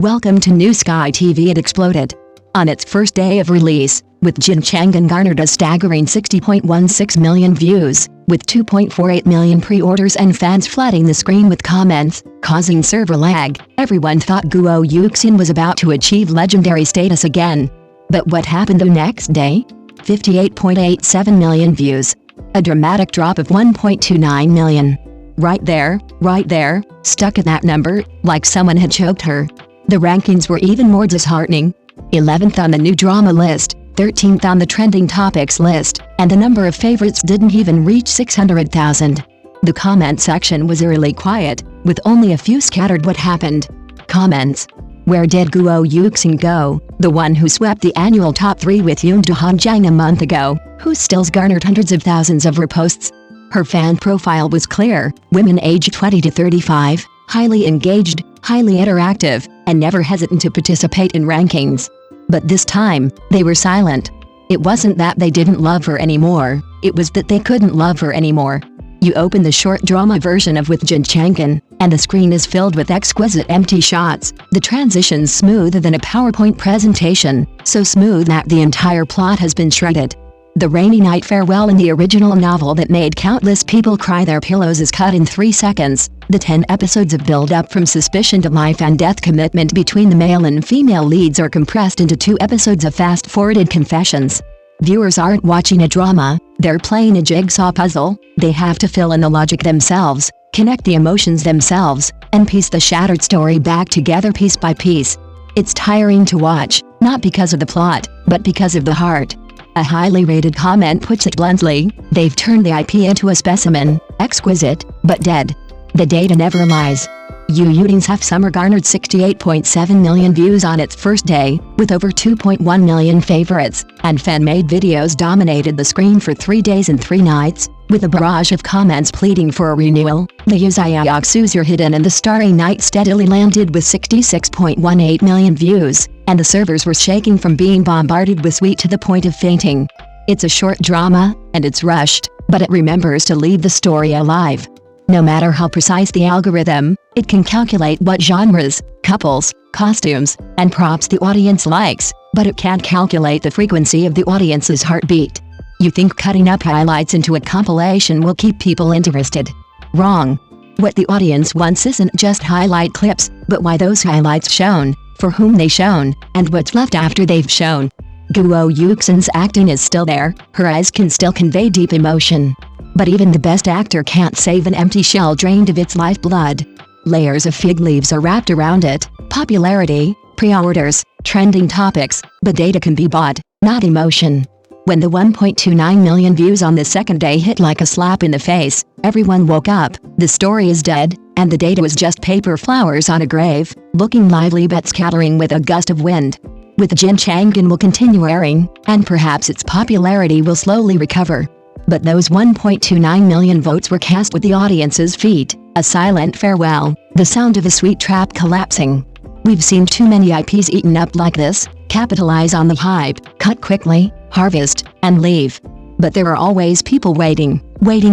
Welcome to New Sky TV. It exploded on its first day of release, with Jin Chang'an garnered a staggering 60.16 million views, with 2.48 million pre-orders and fans flooding the screen with comments, causing server lag. Everyone thought Guo Yuxin was about to achieve legendary status again. But what happened the next day? 58.87 million views. A dramatic drop of 1.29 million. Right there, stuck at that number, like someone had choked her. The rankings were even more disheartening. 11th on the new drama list, 13th on the trending topics list, and the number of favorites didn't even reach 600,000. The comment section was eerily quiet, with only a few scattered. What happened? Comments. Where did Guo Yuxin go? The one who swept the annual top 3 with Yoon Do-hanjang a month ago, whose stills garnered hundreds of thousands of reposts. Her fan profile was clear: women aged 20 to 35, highly engaged, highly interactive, and never hesitant to participate in rankings. But this time, they were silent. It wasn't that they didn't love her anymore, it was that they couldn't love her anymore. You open the short drama version of With Jin Chang'an, and the screen is filled with exquisite empty shots, the transitions smoother than a PowerPoint presentation, so smooth that the entire plot has been shredded. The rainy night farewell in the original novel that made countless people cry their pillows is cut in 3 seconds. The 10 episodes of build-up from suspicion to life and death commitment between the male and female leads are compressed into 2 episodes of fast-forwarded confessions. Viewers aren't watching a drama, they're playing a jigsaw puzzle. They have to fill in the logic themselves, connect the emotions themselves, and piece the shattered story back together piece by piece. It's tiring to watch, not because of the plot, but because of the heart. A highly rated comment puts it bluntly: they've turned the IP into a specimen, exquisite, but dead. The data never lies. Yu Yuting's Half Summer garnered 68.7 million views on its first day, with over 2.1 million favorites, and fan-made videos dominated the screen for 3 days and 3 nights, with a barrage of comments pleading for a renewal. The Yuzayaxuzur Hidden and the Starry Night steadily landed with 66.18 million views, and the servers were shaking from being bombarded with sweet to the point of fainting. It's a short drama, and it's rushed, but it remembers to leave the story alive. No matter how precise the algorithm, it can calculate what genres, couples, costumes, and props the audience likes, but it can't calculate the frequency of the audience's heartbeat. You think cutting up highlights into a compilation will keep people interested? Wrong. What the audience wants isn't just highlight clips, but why those highlights shown, for whom they shown, and what's left after they've shown. Guo Yuxin's acting is still there, her eyes can still convey deep emotion. But even the best actor can't save an empty shell drained of its lifeblood. Layers of fig leaves are wrapped around it: popularity, pre-orders, trending topics, but data can be bought, not emotion. When the 1.29 million views on the second day hit like a slap in the face, everyone woke up. The story is dead, and the data was just paper flowers on a grave, looking lively but scattering with a gust of wind. With Jin Chang'an will continue airing, and perhaps its popularity will slowly recover. But those 1.29 million votes were cast with the audience's feet, a silent farewell, the sound of a sweet trap collapsing. We've seen too many IPs eaten up like this: capitalize on the hype, cut quickly, harvest, and leave. But there are always people waiting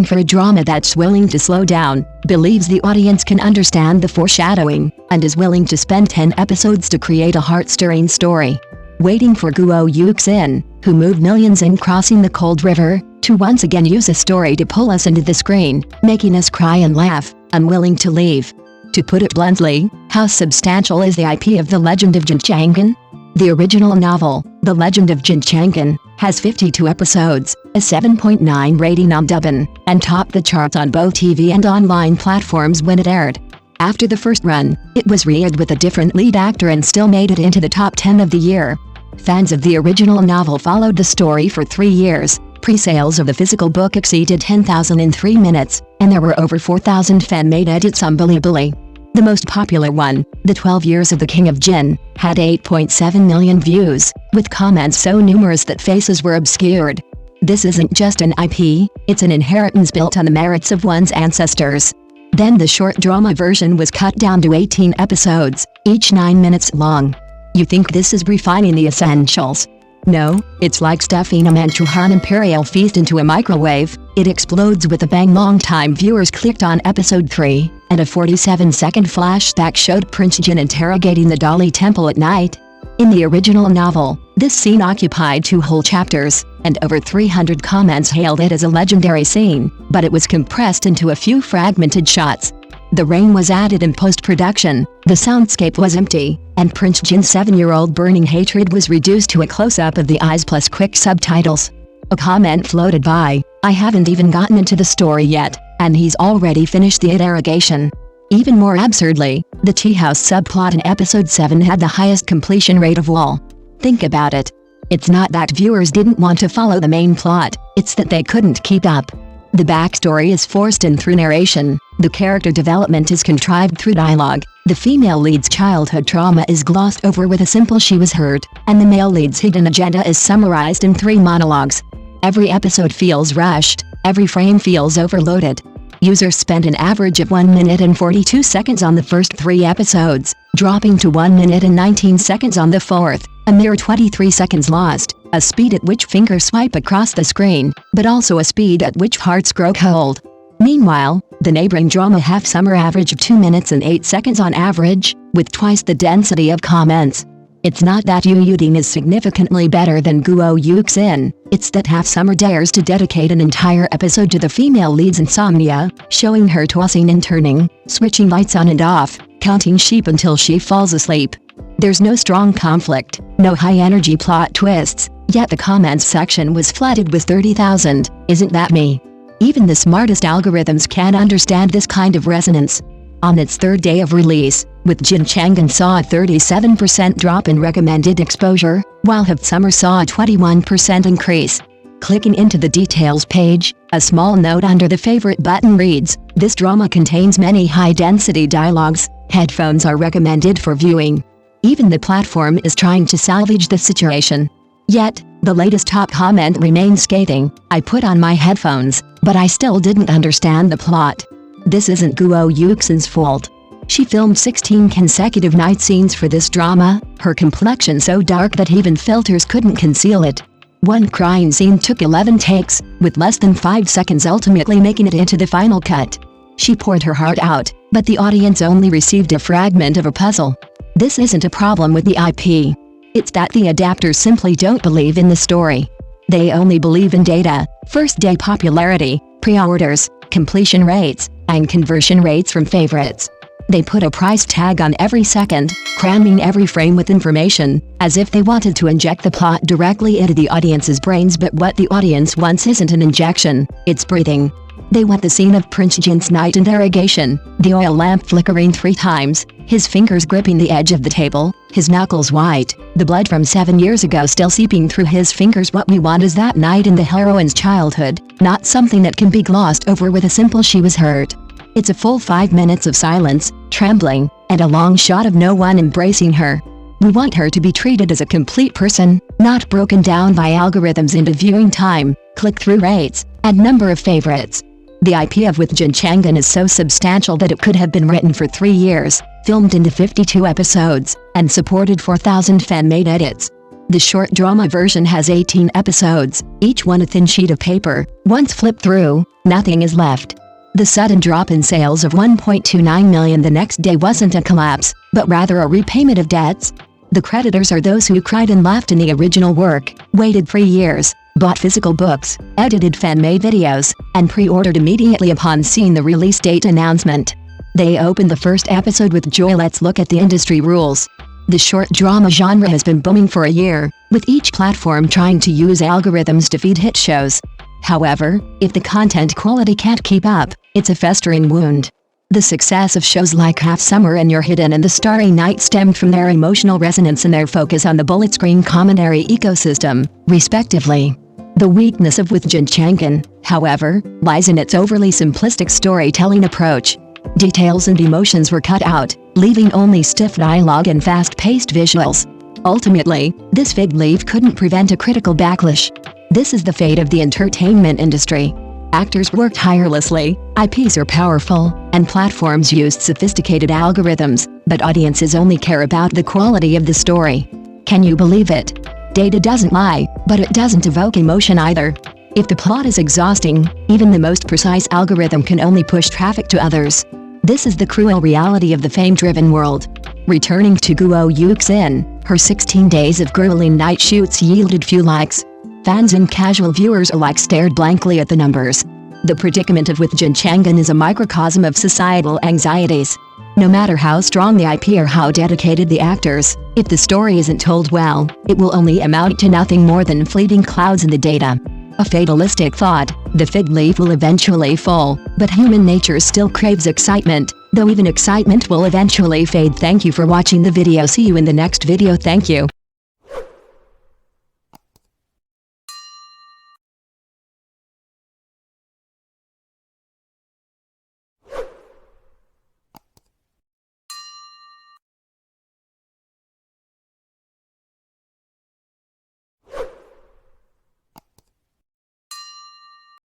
for a drama that's willing to slow down, believes the audience can understand the foreshadowing, and is willing to spend 10 episodes to create a heart-stirring story. Waiting for Guo Yuxin, who moved millions in crossing the cold river, to once again use a story to pull us into the screen, making us cry and laugh, unwilling to leave. To put it bluntly, how substantial is the IP of The Legend of Jin Chang'an? The original novel, The Legend of Jin Chang'an, has 52 episodes, a 7.9 rating on Douban, and topped the charts on both TV and online platforms when it aired. After the first run, it was re-aired with a different lead actor and still made it into the top 10 of the year. Fans of the original novel followed the story for 3 years. Pre-sales of the physical book exceeded 10,000 in 3 minutes, and there were over 4,000 fan-made edits unbelievably. The most popular one, The 12 Years of the King of Jin, had 8.7 million views, with comments so numerous that faces were obscured. This isn't just an IP, it's an inheritance built on the merits of one's ancestors. Then the short drama version was cut down to 18 episodes, each 9 minutes long. You think this is refining the essentials? No, it's like stuffing a Manchuhan Imperial feast into a microwave. It explodes with a bang. Long-time viewers clicked on episode 3, and a 47-second flashback showed Prince Jin interrogating the Dali Temple at night. In the original novel, this scene occupied 2 whole chapters, and over 300 comments hailed it as a legendary scene, but it was compressed into a few fragmented shots. The rain was added in post-production, the soundscape was empty, and Prince Jin's 7-year-old burning hatred was reduced to a close-up of the eyes plus quick subtitles. A comment floated by, "I haven't even gotten into the story yet, and he's already finished the interrogation." Even more absurdly, the tea house subplot in episode 7 had the highest completion rate of all. Think about it. It's not that viewers didn't want to follow the main plot, it's that they couldn't keep up. The backstory is forced in through narration, the character development is contrived through dialogue, the female lead's childhood trauma is glossed over with a simple "she was hurt," and the male lead's hidden agenda is summarized in 3 monologues. Every episode feels rushed, every frame feels overloaded. Users spent an average of 1 minute and 42 seconds on the first 3 episodes, dropping to 1 minute and 19 seconds on the 4th, a mere 23 seconds lost, a speed at which fingers swipe across the screen, but also a speed at which hearts grow cold. Meanwhile, the neighboring drama Half Summer averaged 2 minutes and 8 seconds on average, with twice the density of comments. It's not that Yu Yuding is significantly better than Guo Yuxin, it's that Half Summer dares to dedicate an entire episode to the female lead's insomnia, showing her tossing and turning, switching lights on and off, counting sheep until she falls asleep. There's no strong conflict, no high-energy plot twists, yet the comments section was flooded with 30,000, "Isn't that me?" Even the smartest algorithms can't understand this kind of resonance. On its 3rd day of release, with Jin Chang'an saw a 37% drop in recommended exposure, while Half Summer saw a 21% increase. Clicking into the details page, a small note under the favorite button reads, "This drama contains many high-density dialogues. Headphones are recommended for viewing." Even the platform is trying to salvage the situation. Yet, the latest top comment remains scathing, "I put on my headphones, but I still didn't understand the plot." This isn't Guo Yuxin's fault. She filmed 16 consecutive night scenes for this drama, her complexion so dark that even filters couldn't conceal it. One crying scene took 11 takes, with less than 5 seconds ultimately making it into the final cut. She poured her heart out, but the audience only received a fragment of a puzzle. This isn't a problem with the IP. It's that the adapters simply don't believe in the story. They only believe in data, first-day popularity, pre-orders, completion rates, and conversion rates from favorites. They put a price tag on every second, cramming every frame with information, as if they wanted to inject the plot directly into the audience's brains. But what the audience wants isn't an injection, it's breathing. They want the scene of Prince Jin's night interrogation, the oil lamp flickering 3 times, his fingers gripping the edge of the table, his knuckles white, the blood from 7 years ago still seeping through his fingers. What we want is that night in the heroine's childhood, not something that can be glossed over with a simple "she was hurt." It's a full 5 minutes of silence, trembling, and a long shot of no one embracing her. We want her to be treated as a complete person, not broken down by algorithms into viewing time, click-through rates, and number of favorites. The IP of With Jin Chang'an is so substantial that it could have been written for 3 years, filmed into 52 episodes, and supported 4,000 fan-made edits. The short drama version has 18 episodes, each one a thin sheet of paper. Once flipped through, nothing is left. The sudden drop in sales of 1.29 million the next day wasn't a collapse, but rather a repayment of debts. The creditors are those who cried and laughed in the original work, waited 3 years, bought physical books, edited fan-made videos, and pre-ordered immediately upon seeing the release date announcement. They opened the first episode with joy. Let's look at the industry rules. The short drama genre has been booming for a year, with each platform trying to use algorithms to feed hit shows. However, if the content quality can't keep up, it's a festering wound. The success of shows like Half Summer and Your Hidden and The Starry Night stemmed from their emotional resonance and their focus on the bullet screen commentary ecosystem, respectively. The weakness of With Jin Chang'an, however, lies in its overly simplistic storytelling approach. Details and emotions were cut out, leaving only stiff dialogue and fast-paced visuals. Ultimately, this fig leaf couldn't prevent a critical backlash. This is the fate of the entertainment industry. Actors worked tirelessly, IPs are powerful, and platforms used sophisticated algorithms, but audiences only care about the quality of the story. Can you believe it? Data doesn't lie, but it doesn't evoke emotion either. If the plot is exhausting, even the most precise algorithm can only push traffic to others. This is the cruel reality of the fame-driven world. Returning to Guo Yuxin, her 16 days of grueling night shoots yielded few likes. Fans and casual viewers alike stared blankly at the numbers. The predicament of with Jin Chang'an is a microcosm of societal anxieties. No matter how strong the IP or how dedicated the actors, if the story isn't told well, it will only amount to nothing more than fleeting clouds in the data. A fatalistic thought, the fig leaf will eventually fall, but human nature still craves excitement, though even excitement will eventually fade. Thank you for watching the video. See you in the next video. Thank you.